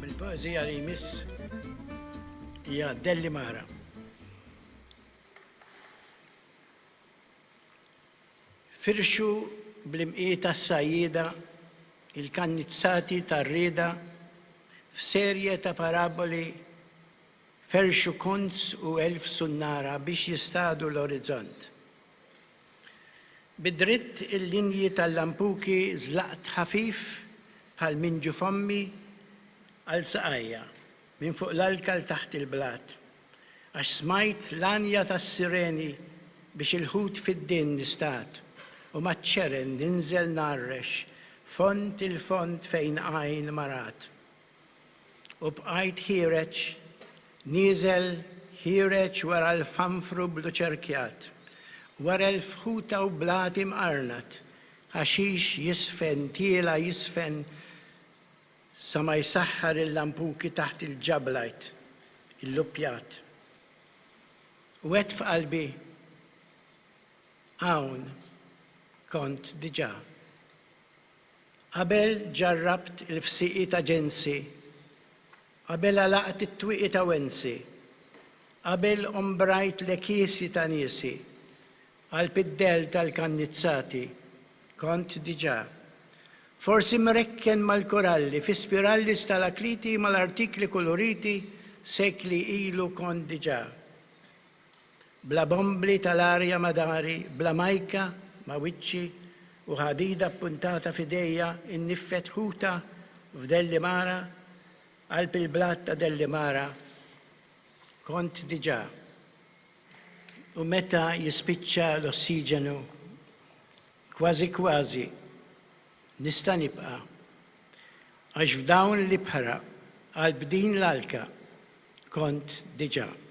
Bil-poezija li jmiss hija Dellimara. Firxu bl-imqieta s-sajjida il-kannizzati tar-rieda f'serje ta' paraboli ferxu kunz u elf sunnara biex jistadu l-orizzont. Bidritt il-linji tal-lampuki zlaqt ħafif bħal min ġu fommi għal saqajja minn fuq l-alkal taħt il-blat, għax smajt l-anja tas-sireni biex il-ħut fid-din nistat u maċċeren ninżel narrex font il-font fejn għajn marat. U bqajt ħireċ, niżel ħireċ wara l-fanfru blu ċerkjat, wara l-fħuta u blati mqarnat, ħaxix jisfen, tiela jisfen, sa ma jsaħħar il-lampuki taħt il-ġablajt, il-lupjat. U għed f'qalbi, hawn kont diġà. Qabel ġarrabt il-fsiqi ta' ġensi, qabel għalaqt it-twiqi ta' wensi, qabel ombrajt l-kiesi ta' niesi, għal-piddel tal-kannizzati, kont diġà. Forsi mrekken mal-koralli, fi spiralli stalakliti mal-artikli koloriti, sekli ilu kont diġà. Bla bombli tal-arja madari, bla majka, ma' wiċċi, u ħadida puntata fidejja in-niffet ħuta f'Dellimara, qalb il-blat ta' Dellimara, kont diġà. U meta jispiċċa l-ossiġenu, kważi kważi, nista' nibqa' għax f'dawn li bħara għal bdin l-alka kont diġà.